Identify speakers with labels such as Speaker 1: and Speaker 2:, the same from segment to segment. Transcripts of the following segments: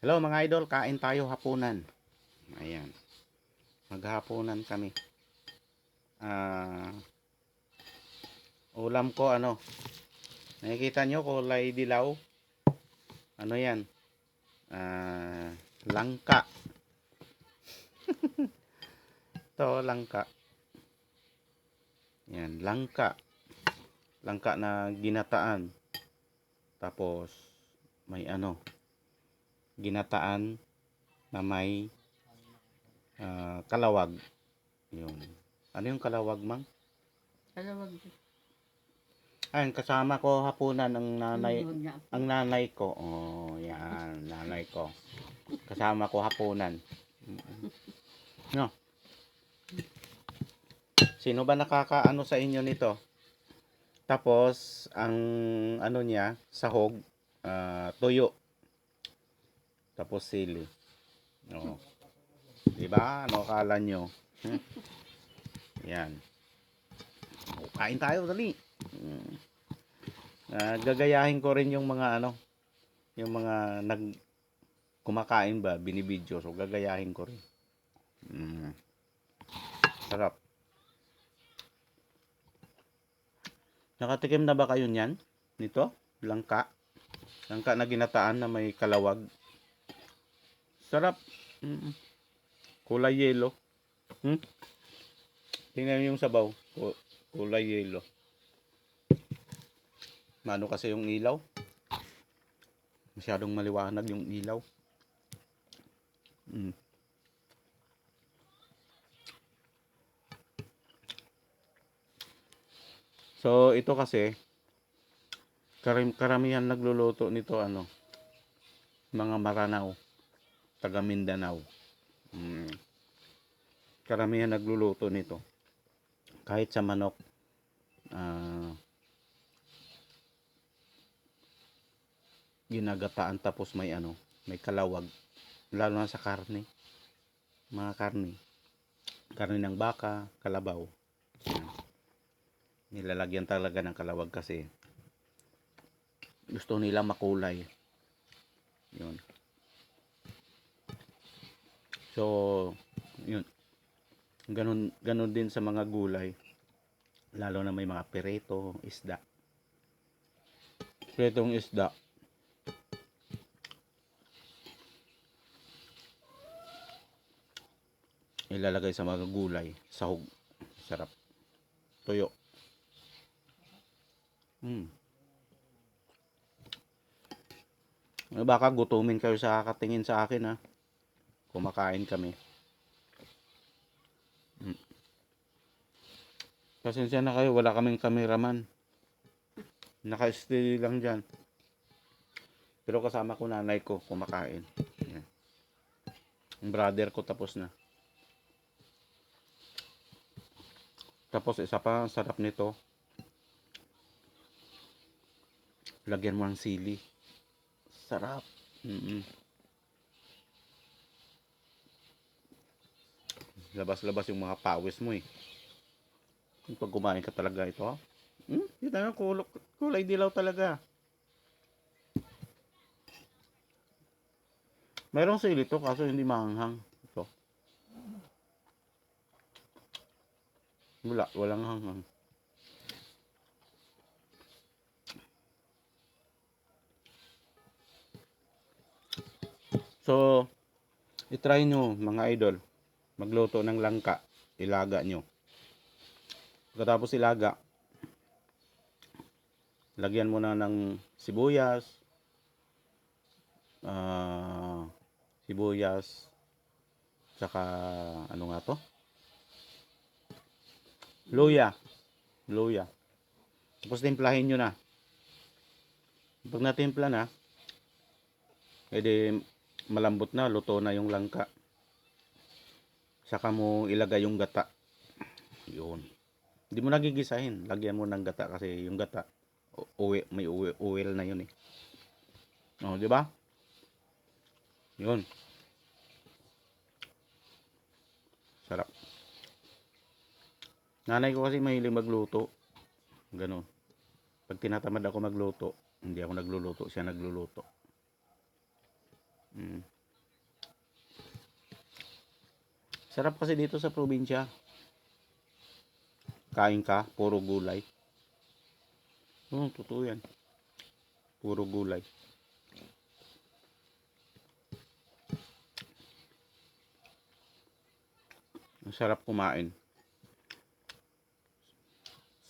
Speaker 1: Hello mga idol, kain tayo hapunan. Ayan, maghapunan kami. Ulam ko ano, nakikita nyo kulay dilaw. Ano yan? Langka. Ito, langka. Yan, langka. Langka na ginataan. Tapos, may ano, ginataan na may kalawag. Yun. Ano yung kalawag, mang?
Speaker 2: Kalawag.
Speaker 1: Ayun, kasama ko hapunan ang nanay ko. Oh, yan, nanay ko. Kasama ko hapunan. No. Sino ba nakakaano sa inyo nito? Tapos, ang ano niya, sahog, tuyo. Tapos sili. Oh. Diba? Ano akala nyo? Yan. Kain tayo, dali. Gagayahin ko rin yung mga ano, yung mga kumakain ba, binibidyo. So, gagayahin ko rin. Sarap. Nakatikim na ba kayo niyan? Nito? Langka. Langka na ginataan na may kalawag. Sarap. Kulay yelo. Tingnan yung sabaw. Kulay yelo. Mano kasi yung ilaw. Masyadong maliwanag yung ilaw. So, ito kasi karamihan nagluluto nito ano, mga Maranao, taga Mindanao. Karamihan nagluluto nito. Kahit sa manok, ginagataan tapos may ano, may kalawag. Lalo na sa karne. Mga karne. Karne ng baka, kalabaw. Nilalagyan talaga ng kalawag kasi gusto nila makulay. Yun. So, yun. Ganun din sa mga gulay. Lalo na may mga perito, isda. Peritong isda. Ilalagay sa mga gulay, sahog. Sarap. Tuyo. Baka gutumin kayo sa kakatingin sa akin ha. Kumakain kami. Pasensya na kayo, wala kaming cameraman. Naka-steady lang dyan. Pero kasama ko nanay ko kumakain. Yan. Yung brother ko tapos na. Tapos isa pa, sarap nito. Lagyan mo ng sili. Sarap. Labas-labas yung mga pawis mo eh. Pag kumain ka talaga ito. Yun na kulay dilaw talaga. Mayroong sili to kaso hindi maanghang. Ito. Walang hanghang. So, i-try nyo mga idol. Magluto ng langka. Ilaga nyo. Pagkatapos ilaga, lagyan mo na ng sibuyas. Saka ano nga to? Luya. Tapos timplahin nyo na. Pag natimpla na, edi malambot na, luto na yung langka. Saka mo ilagay yung gata. Yun. Hindi mo nagigisahin. Lagyan mo ng gata kasi yung gata may oil na yun eh. Oh, di ba? Yun. Sarap. Nanay ko kasi mahilig magluto. Ganun. Pag tinatamad ako magluto, hindi ako nagluluto, siya nagluluto. Sarap kasi dito sa probinsya. Kain ka, puro gulay. Totoo yan. Puro gulay. Ang sarap kumain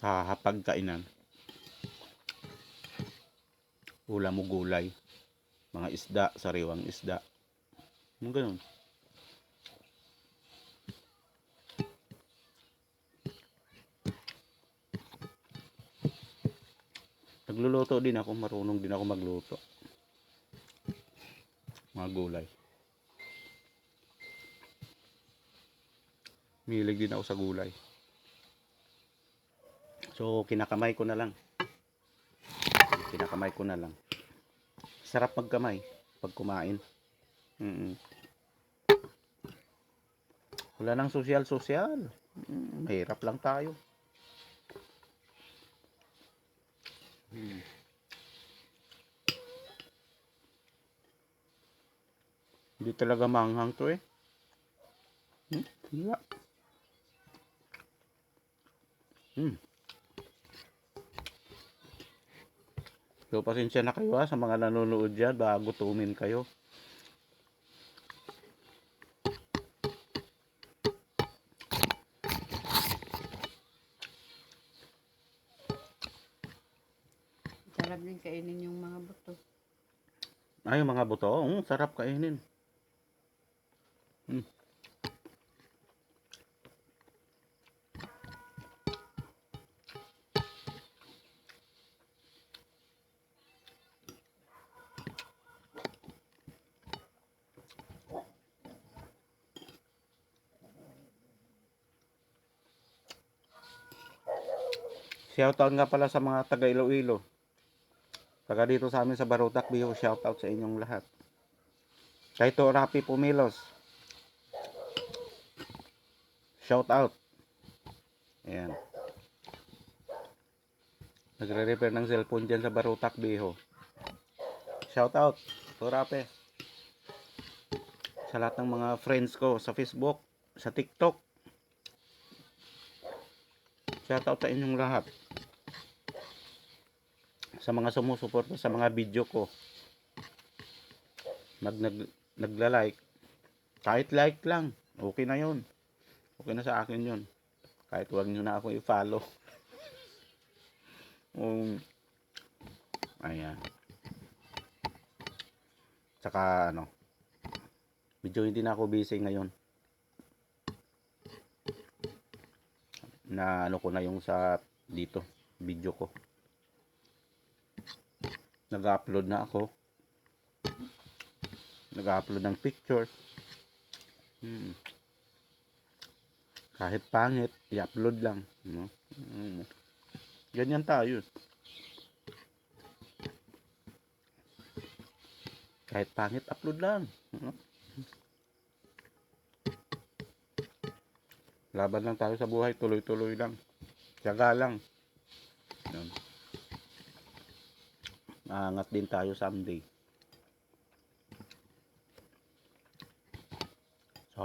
Speaker 1: sa hapagkainan. Ulam mo gulay. Mga isda, sariwang isda. Yung ganun. Nagluluto din ako, marunong din ako magluto. Mga gulay. Milig din ako sa gulay. So, kinakamay ko na lang. Kinakamay ko na lang. Sarap magkamay pag kumain. Wala nang social. Mahirap lang tayo. Hindi talaga manghang to eh. Wala. So, pasensya na kayo sa mga nanonood dyan. Baka gutumin kayo.
Speaker 2: Sarap din kainin yung mga buto.
Speaker 1: Ay, yung mga buto. Sarap kainin. Shoutout nga pala sa mga taga Iloilo. Taga dito sa amin sa Barotac, Biho. Shoutout sa inyong lahat. Kahit to Rapi Pumilos. Shoutout. Ayan. Nagre-repair ng cellphone dyan sa Barotac, Biho. Shoutout. To Rapi. Sa lahat ng mga friends ko sa Facebook, sa TikTok. Shoutout sa inyong lahat. Sa mga sumusuporta sa mga video ko. Nagla-like. Kahit like lang. Okay na yun. Okay na sa akin yun. Kahit huwag nyo na ako i-follow. Ayan. Tsaka medyo hindi na ako busy ngayon. Na ko na yung sa dito. Video ko. Nag-upload na ako. Nag-upload ng pictures. Kahit pangit, i-upload lang. Ganyan tayo. Kahit pangit, upload lang. Laban lang tayo sa buhay, tuloy-tuloy lang. Tiyaga lang. Maangat din tayo someday. So,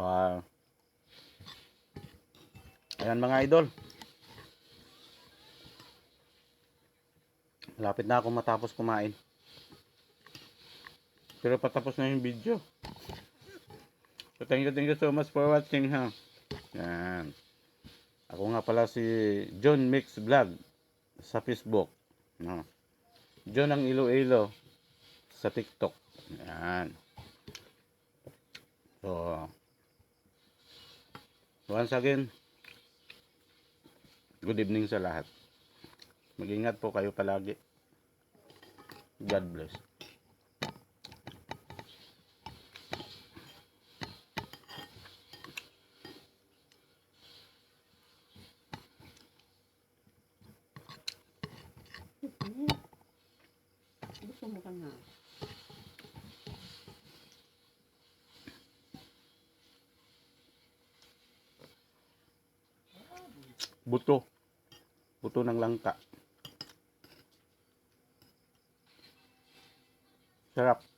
Speaker 1: ayan mga idol. Lapit na ako matapos kumain. Pero patapos na yung video. So, thank you so much for watching ha. Yan. Ako nga pala si John Mix Vlog sa Facebook. John ang Iloilo sa TikTok. Yan. So, once again, good evening sa lahat. Mag-ingat po kayo palagi. God bless.
Speaker 2: Gusto mo ka na.
Speaker 1: Buto. Buto ng langka. Sarap.